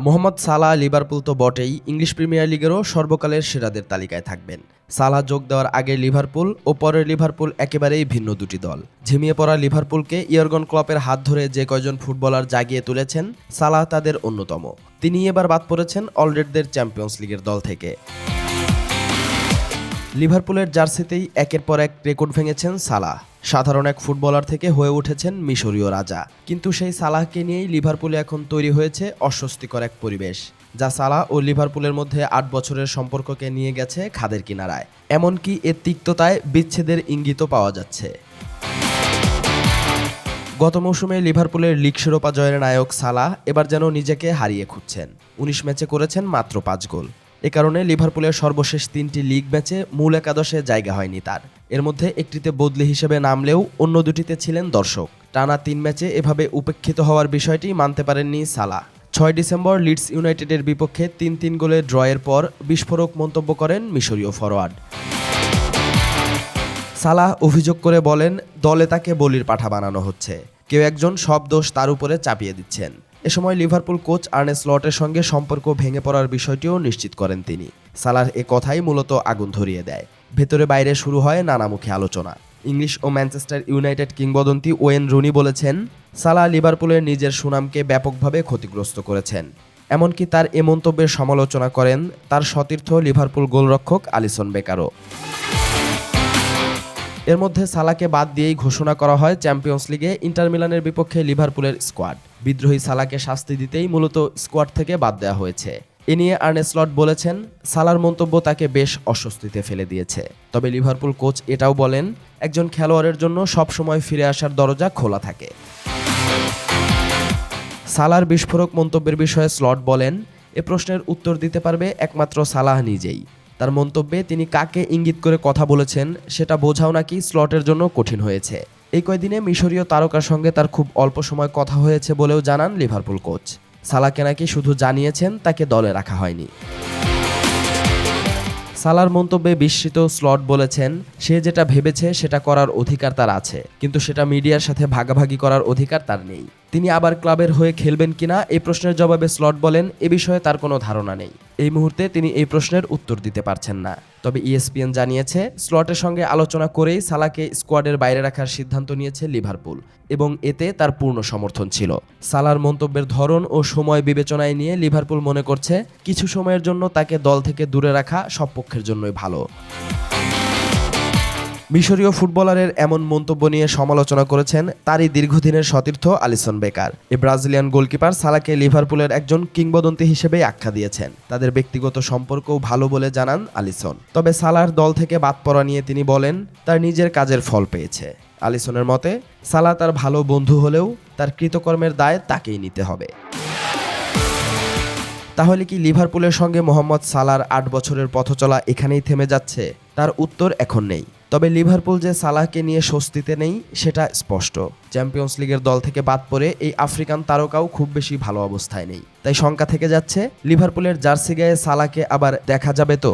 মোহাম্মদ সালাহ Liverpool তো বটেই, English premier লিগেরও সর্বকালের সেরাদের তালিকায় থাকবেন। সালাহ যোগ দেওয়ার আগে লিভারপুল ও পরের লিভারপুল একেবারেই ভিন্ন দুটি দল। ঝিমিয়ে পড়া লিভারপুলকে ইয়র্গন ক্লপের হাত ধরে যে কয়জন ফুটবলার জাগিয়ে তুলেছেন, সালাহ তাদের অন্যতম। তিনি এবার বাদ পড়েছেন অলরেডদের চ্যাম্পিয়ন্স লিগের দল থেকে। লিভারপুলের জার্সিতেই একের পর এক রেকর্ড ভেঙেছেন সালাহ। সাধারণ এক ফুটবলার থেকে হয়ে উঠেছেন মিশরীয় রাজা। কিন্তু সেই সালাহকে নিয়েই লিভারপুলে এখন তৈরি হয়েছে অস্বস্তিকর এক পরিবেশ, যা সালাহ ও লিভারপুলের মধ্যে ৮ বছরের সম্পর্ককে নিয়ে গেছে খাদের কিনারায়। এমনকি এর তিক্ততায় বিচ্ছেদের ইঙ্গিতও পাওয়া যাচ্ছে। গত মৌসুমে লিভারপুলের লিগ শিরোপা জয়ের নায়ক সালাহ এবার যেন নিজেকে হারিয়ে খুঁজছেন। ১৯ ম্যাচে করেছেন মাত্র ৫ গোল। এ কারণে লিভারপুলের সর্বশেষ ৩টি লিগ ম্যাচে মূল একাদশে জায়গা হয়নি তার। এর মধ্যে একটিতে বদলি হিসেবে নামলেও অন্য দুটিতে ছিলেন দর্শক। টানা ৩ ম্যাচে এভাবে উপেক্ষিত হওয়ার বিষয়টি মানতে পারেননি সালাহ। ৬ ডিসেম্বর লিডস ইউনাইটেডের বিপক্ষে ৩-৩ গোলের ড্রয়ের পর বিস্ফোরক মন্তব্য করেন মিশরীয় ফরোয়ার্ড। সালাহ অভিযোগ করে বলেন, দলে তাকে বলির পাঠা বানানো হচ্ছে, কেউ একজন সব দোষ তার উপরে চাপিয়ে দিচ্ছেন। এ সময় লিভারপুল কোচ আর্নে স্লটের সঙ্গে সম্পর্ক ভেঙে পড়ার বিষয়টিও নিশ্চিত করেন তিনি। সালাহর এ কথাই মূলত আগুন ধরিয়ে দেয়। ভেতরে বাইরে শুরু হয় নানামুখী আলোচনা। ইংলিশ ও ম্যানচেস্টার ইউনাইটেড কিংবদন্তি ওয়েন রুনি বলেছেন, সালাহ লিভারপুলের নিজের সুনামকে ব্যাপকভাবে ক্ষতিগ্রস্ত করেছেন। এমনকি তার এ মন্তব্যের সমালোচনা করেন তার সতীর্থ লিভারপুল গোলরক্ষক আলিসন বেকারও। এর মধ্যে সালাহকে বাদ দিয়েই ঘোষণা করা হয় চ্যাম্পিয়ন্স লিগে ইন্টার মিলানের বিপক্ষে লিভারপুলের স্কোয়াড। বিদ্রোহী সালাহকে শাস্তি দিতেই মূলত স্কোয়াড থেকে বাদ দেওয়া হয়েছে। এ নিয়ে আর্নে স্লট বলেছেন, সালাহর মন্তব্য তাকে বেশ অস্বস্তিতে ফেলে দিয়েছে। তবে লিভারপুল কোচ এটাও বলেন, একজন খেলোয়াড়ের জন্য সবসময় ফিরে আসার দরজা খোলা থাকে। সালাহর বিস্ফোরক মন্তব্যের বিষয়ে স্লট বলেন, এ প্রশ্নের উত্তর দিতে পারবে একমাত্র সালাহ নিজেই। তার মন্তব্যে তিনি কাকে ইঙ্গিত করে কথা বলেছেন সেটা বোঝাও নাকি স্লটের জন্য কঠিন হয়েছে। এই কয়দিনে মিশরীয় তারকার সঙ্গে তার খুব অল্প সময় কথা হয়েছে বলেও জানান লিভারপুল কোচ। সালাহকে নাকি শুধু জানিয়েছেন, তাকে দলে রাখা হয়নি। সালাহর মন্তব্যে বিস্মিত স্লট বলেছেন, সে যেটা ভেবেছে সেটা করার অধিকার তার আছে, কিন্তু সেটা মিডিয়ার সাথে ভাগাভাগি করার অধিকার তার নেই। তিনি আবার ক্লাবের হয়ে খেলবেন কিনা এই প্রশ্নের জবাবে স্লট বলেন, এ বিষয়ে তার কোনো ধারণা নেই। এই মুহূর্তে তিনি এই প্রশ্নের উত্তর দিতে পারছেন না। তবে ইএসপিএন জানিয়েছে, স্লটের সঙ্গে আলোচনা করেই সালাহকে স্কোয়াডের বাইরে রাখার সিদ্ধান্ত নিয়েছে লিভারপুল এবং এতে তার পূর্ণ সমর্থন ছিল। সালাহর মন্তব্যের ধরন ও সময় বিবেচনায় নিয়ে লিভারপুল মনে করছে, কিছু সময়ের জন্য তাকে দল থেকে দূরে রাখা সব পক্ষের জন্যই ভালো। মিশরীয় ফুটবলারের এমন মন্তব্য নিয়ে সমালোচনা করেছেন তারই দীর্ঘদিনের সতীর্থ আলিসন বেকার। এই ব্রাজিলিয়ান গোলকিপার সালাহকে লিভারপুলের একজন কিংবদন্তি হিসেবেই আখ্যা দিয়েছেন। তাদের ব্যক্তিগত সম্পর্কও ভালো বলে জানান আলিসন। তবে সালাহর দল থেকে বাদ পড়া নিয়ে তিনি বলেন, তার নিজের কাজের ফল পেয়েছে। আলিসনের মতে, সালাহ তার ভালো বন্ধু হলেও তার কৃতকর্মের দায় তাকেই নিতে হবে। তাহলে কি লিভারপুলের সঙ্গে মোহাম্মদ সালাহর ৮ বছরের পথচলা এখানেই থেমে যাচ্ছে? তার উত্তর এখন নেই। তবে লিভারপুল যে সালাহকে নিয়ে স্বস্তিতে নেই সেটা স্পষ্ট। চ্যাম্পিয়ন্স লিগের দল থেকে বাদ পড়ে এই আফ্রিকান তারকাও খুব বেশি ভালো অবস্থায় নেই। তাই শঙ্কা থেকে যাচ্ছে, লিভারপুলের জার্সি গায়ে সালাহকে আবার দেখা যাবে তো।